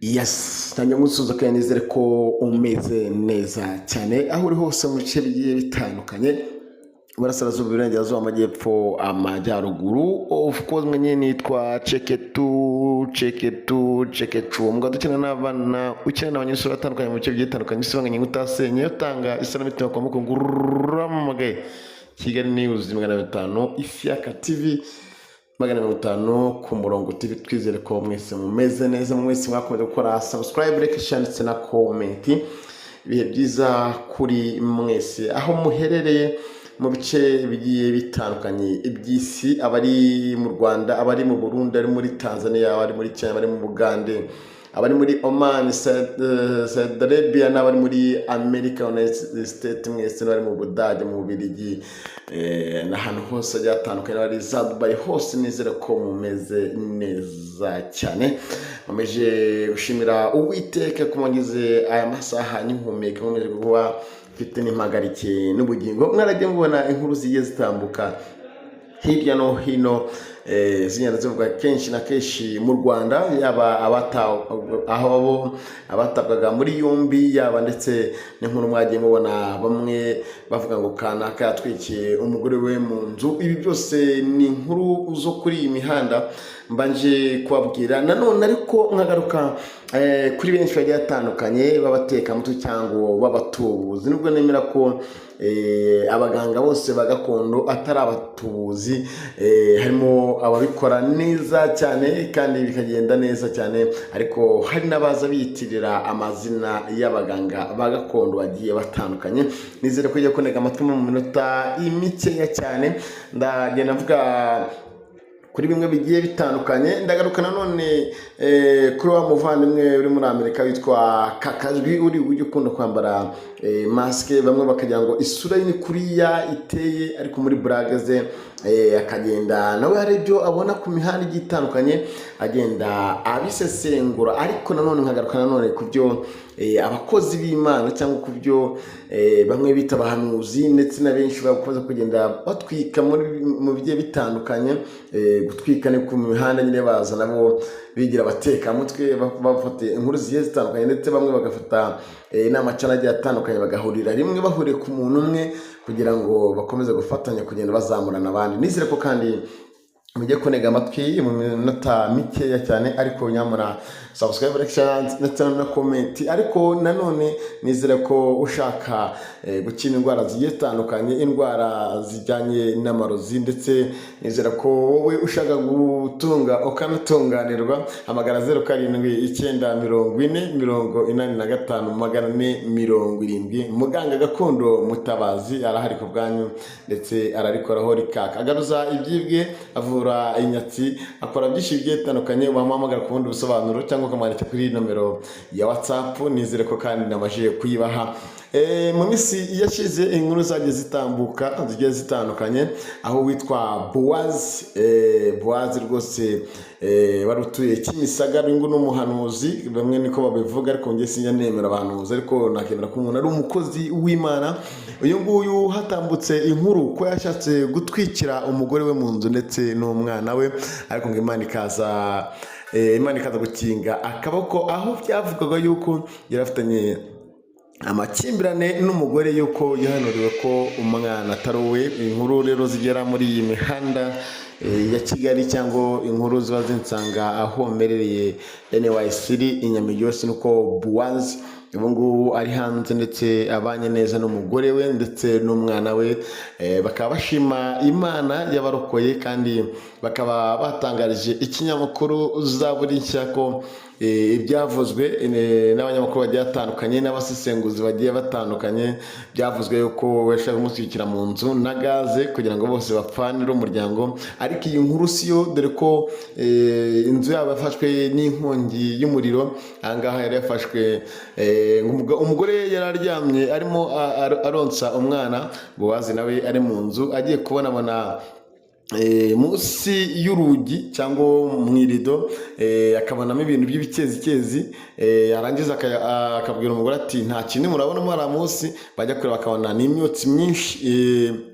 Yes, ntangiye musuza kandi nizere ko umeze neza cyane aho uri hose mu bice bigiye bitandukanye Burasirazuba, Iburengerazuba, Amajyepfo, Amajyaruguru. Of course mwenye nitwa Ceketu mbwa dukina n'abana ukina n'abanyeshuri batandukanye mu bice bigiye bitandukanye isibanganye ngutasenye utanga isanamitima kwa mukunguramagaye Kigali News 500 Ifyaka TV 500 ku murongo TV. Twizere ko mwese mumeze neza, mwese mwakomeje gukora subscribe, like, share ndetse na comment. Ibihe byiza kuri mwese aho muherereye mu bice bigiye bitandukanye iby'isi, abari mu Rwanda, abari mu Burundi, abari muri Tanzania, abari muri Kenya, abari mu Bugande, abari muri Oman, Saudi Arabia, n'abari muri America, United States, mwese n'abari mu Budage, mu Bubiligi, n'ahantu hose hagiye hatandukanye, abari za Dubai hose, nizere ko mumeze neza cyane. Mumeje gushimira Uwiteka ko mwagize aya masaha n'inhumeka, mumeje kuba mfite n'impagarike n'ubugingo. Mwaragiye mubona inkuru zigiye zitambuka hirya no hino zigenda zivuga kenshi na kenshi mu Rwanda, yaba abatabwaga muri yombi, yaba ndetse n'inkuru mwagiye mubona bamwe bavuga ngo kanaka yatwikiye umugore we mu nzu. Ibi byose ni inkuru zo kuri iyi mihanda mbanje kubabwira nanone, ariko nkagaruka kuri benshi bagiye batandukanye b'abatekamutwe cyangwa b'abatubuzi. Nubwo nemera ko abaganga bose bagakondo atari abatubuzi, harimo ababikora neza cyane kandi bikagenda neza cyane, ariko hari n'abaza biyitirira amazina y'abaganga bagakondo bagiye batandukanye. Nizere ko ujya kunega amatwi mu minota mikeya cyane, ndagenda mvuga kuri bimwe bigiye bitandukanye. Ndagaruka nanone kuri wa muvandimwe uri muri Amerika witwa Kakajwi, uri ukunda kwambara maske, bamwe bakagira ngo isura ye ni kuriya iteye, ariko muri blague ze akagenda nawe hari ibyo abona ku mihanda igiye itandukanye agenda abisesengura. Ariko nanone nkagaruka nanone ku byo abakozi b'Imana cyangwa ku byo bamwe bita abahanuzi ndetse na benshi bakoze kugenda batwika mu bigiye bitandukanye. Gutwika ni ku mihanda nyine, baza nabo bigira abatekamutwe bafata inkuru zigiye zitandukanye, ndetse bamwe bagafata n'amacana agiye atandukanye bagahurira rimwe, bahuriye ku muntu umwe kugira ngo bakomeze gufatanya kugenda bazamurana abandi. Nizere ko kandi mujye kunega amatwi mu minota mikeya cyane, ariko nyamara subscribe, like, share ndetse na comment. Ariko nanone nizere ko ushaka gukina indwara zigiye zitandukanye, indwara zijyanye n'amarozi, ndetse nizere ko wowe ushaka gutunga ukanatunganirwa, hamagara 079445 muganga gakondo Mutabazi arahari ku bwanyu, ndetse ararikoraho rikaka, agaruza ibyibwe, avura inyatsi, akora byinshi bigiye bitandukanye. Wamuhamagara ku bundi busobanuro cyangwa ukamwandika kuri nomero ya WhatsApp. Nizere ko kandi namaje kuyibaha. Mu minsi yashize inkuru zagiye zitambuka zigiye zitandukanye, aho witwa Boaz rwose wari utuye Kimisagara, ngo n'umuhanuzi, bamwe niko babivuga, ariko njye sinjya nemera abahanuzi, ariko nakemera ko umuntu ari umukozi w'Imana. Uyu nguyu hatambutse inkuru ko yashatse gutwikira umugore we mu nzu ndetse n'umwana we, ariko ngo Imana ikaza gukinga akaboko, aho byavugaga yuko yarafitanye amakimbirane n'umugore, yuko yahanuriwe ko umwana atari uwe. Inkuru rero zigera muri iyi mihanda ya Kigali, cyangwa inkuru ziba zinsanga aho mberereye NYC Inyamigi yose, nuko Boaz ubu ngubu ari hanze, ndetse abanye neza n'umugore we ndetse n'umwana we. Bakaba bashima Imana yabarokoye, kandi bakaba batangarije ikinyamakuru Zaburi Nshya ko ibyavuzwe n'abanyamakuru bagiye batandukanye n'abasesenguzi bagiye batandukanye, byavuzwe yuko bashaka kumushyikira mu nzu na gaze kugira ngo bose bapfanire umuryango. Ariko iyi nkuru siyo, dore ko inzu yabo yafashwe n'inkongi y'umuriro. Ahangaha yari yafashwe, umugore yari aryamye arimo aronsa umwana, Boaz nawe ari mu nzu agiye kubonabona munsi y'urugi cyangwa mu irido akabonamo ibintu by'ibikezi yarangiza akabwira umugore ati nta kintu murabonamo hariya munsi, bajya kureba bakabona ni imyotsi myinshi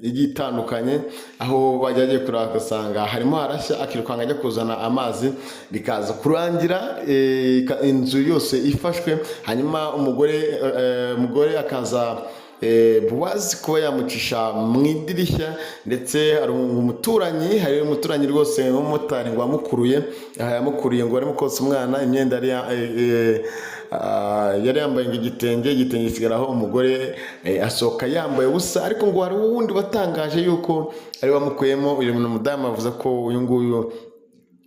igiye itandukanye, aho bajya bagiye kureba bagasanga harimo harashya, akirukanka ajya kuzana amazi, bikaza kurangira inzu yose ifashwe. Hanyuma umugore akaza Bowazi kuba yamucisha mu idirishya, ndetse hari umuturanyi rwose w'umumotari ngo yamukuriye ngo arimo kotsa umwana, imyenda yari yambaye igitenge kisigaraho, umugore asohoka yambaye ubusa. Ariko ngo hari uwundi watangaje yuko ari wamukuyemo. Uyu mudamu avuze ko uyu nguyu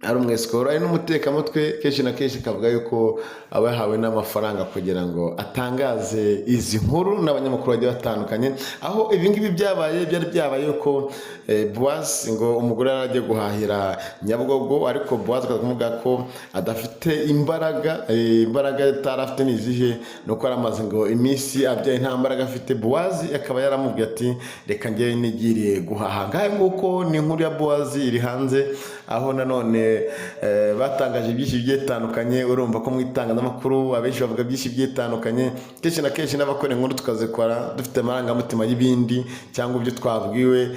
ari umwesikoro, ari n'umutekamutwe, kenshi na kenshi akavuga yuko aba yahawe n'amafaranga kugira ngo atangaze izi nkuru n'abanyamakuru bagiye batandukanye. Aho ibingibi byari byabaye yuko Bowazi ngo umugore yari agiye guhahira Nyabugogo, ariko Bowazi akavuga ko adafite imbaraga atari afite n'izihe, nuko aramaze ngo iminsi abyaye nta mbaraga afite. Bowazi akaba yaramubwiye ati reka njye nigiriye guhaha. Ngahe nguko ni inkuru ya Bowazi iri hanze, aho nanone batangaje byinshi bigiye bitandukanye. Urumva ko mu itangazamakuru abenshi bavuga byinshi bigiye bitandukanye, kenshi na kenshi n'abakora inkuru tukazikora dufite amarangamutima y'ibindi cyangwa ibyo twabwiwe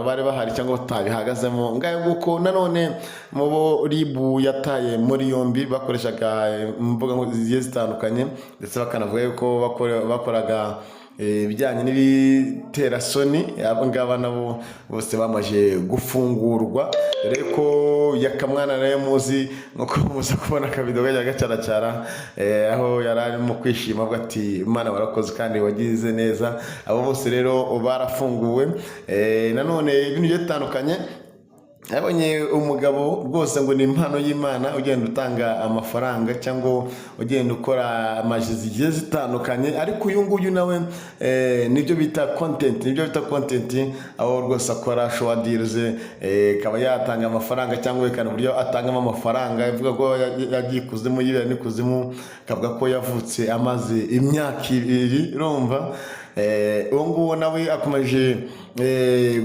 bari bahari cyangwa batabihagazemo. Ngaho nguko nanone mu bo ribu yataye muri yombi bakoreshaga imbuga zigiye zitandukanye, ndetse bakanavuga yuko bakoraga ibijyanye n'ibiterasoni. Abo ngaba nabo bose bamaje gufungurwa, dore ko yakamwana nayo muzi nkuko muza kubona akabido gajya gacaracara, aho yari arimo kwishima avuga ati Imana warakoze kandi wagize neza. Abo bose rero barafunguwe. Nanone ibintu bigiye bitandukanye, yabonye umugabo rwose ngo ni impano y'Imana, ugenda utanga amafaranga cyangwa ugenda ukora amaji zigiye zitandukanye. Ariko uyu nguyu nawe nibyo bita content, aho rwose akora show deals, akaba yatanga amafaranga cyangwa yerekana uburyo atangamo amafaranga. Avuga ko yagiye kuzimu, yibera n'ikuzimu, akavuga ko yavutse amaze imyaka 2. urumva uwo nguwo nawe akomeje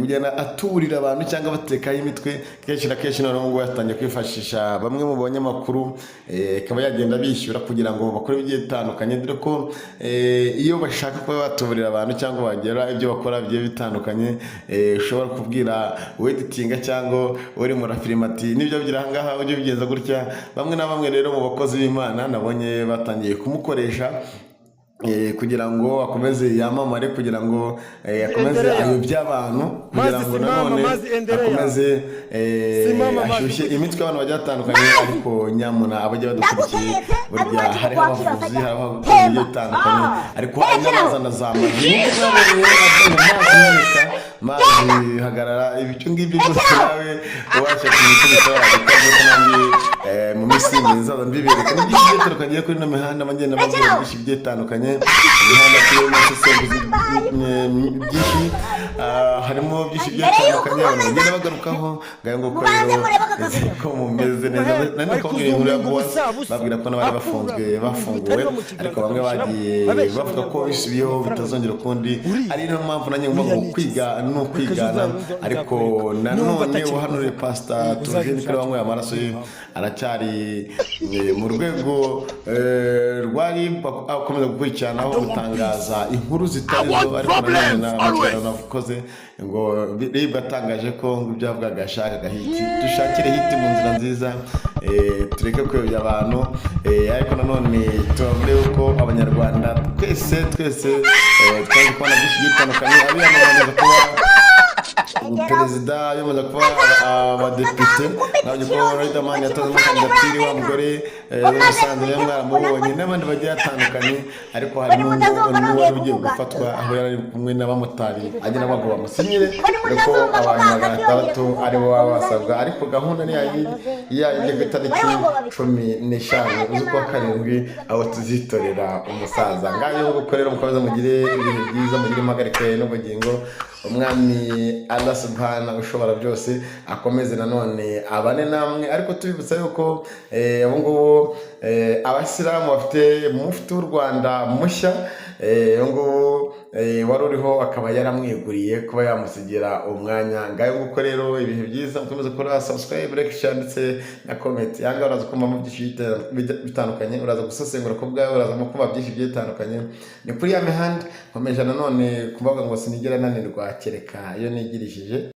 kugenda aturira abantu cyangwa batekaho imitwe. Kenshi na kenshi noneho ngo yatangiye kwifashisha bamwe mu banyamakuru, akaba yagenda bishyura kugira ngo bakore ibigiye bitandukanye, dore ko iyo bashaka kuba batuburira abantu cyangwa bagera ibyo bakora bigiye bitandukanye, ushobora kubwira uweditinga cyangwa uri muri filime ati nibyo bigira ahangaha ujye bigenza gutya. Bamwe na bamwe rero mu bakozi b'Imana nabonye batangiye kumukoresha kugira ngo akomeze yamamare, kugira ngo akomeze ayobye abantu, kugira ngo nanone akomeze ashyushye imitwe y'abantu bagiye batandukanye. Ariko nyamuna abajya badukurikiye, burya hariho abavuzi, hariho abakozi bagiye batandukanye, ariko anyabazana za mazi hagarara ibicyo ngibyo byose nawe ubasha kubikora mu minsi myiza mbibereka n'ibyinshi bitandukanye kuri no mihanda bagenda bavuga byinshi bitandukanye. Imihanda turimo sesenguzi byinshi, harimo byinshi bitandukanye bagenda bagarukaho. Ngaho ngo ko mumeze neza, nani ko ngiye muri Bowazi babwira ko n'abari bafunguwe, ariko bamwe bagiye bavuga ko bisubiyeho bitazongera ukundi. Ari no mpamvu nanjye ngomba kwiga no kwigana. Ariko nanone uhanure Pastor Theogene kuri bamwe amaraso ye aracyari mu rwego rwari akomeza gukurikirana aho gutangaza inkuru zitarizo. Ariko nanone n'abacyara navukoze ngo ribwa atangaje ko ngo ibyo avuga gashaka hiti, dushakire hiti mu nzira nziza, tureke kuyobya abantu. Ariko nanone tubavuge yuko abanyarwanda twese twari kubona byinshi bitandukanye. Abiyamamaza kuba perezida, yamaze kuba abadepite, nabyo ko Riderman yatanze kandidatire wa mugore w'Ubusanzwe mwaramubonye, n'abandi bagiye batandukanye. Ariko hari n'uwari ugiye gufatwa, aho yari kumwe n'abamotari agenda bavuga bamusinyire, kuko abantu 600 aribo baba basabwa. Ariko gahunda ni yayi ku itariki 15 z'ukwa karindwi, aho tuzitorera umusaza. Ngayo gukorera mukomeza mugire ibintu byiza, mugire impagarike n'ubugingo. Umwami Allah subhanahu ushobora byose akomeze nanone abane namwe. Ariko tubibutsa yuko abo ngubo abasilamu bafite mufti w'u Rwanda mushya, ngo wari uriho akaba yaramweguriye kuba yamusigira umwanya. Ngayo nguko rero ibihe byiza, mukomeze gukora subscribe, like, share ndetse na comment. Yanga uraza kumva byinshi bitandukanye, uraza gusesengura ko bwawe, uraza mu kumva byinshi bitandukanye. Ni kuri ya mihanda nkomeje nanone kuvuga ngo sinigera nanirwa kereka iyo nigirishije.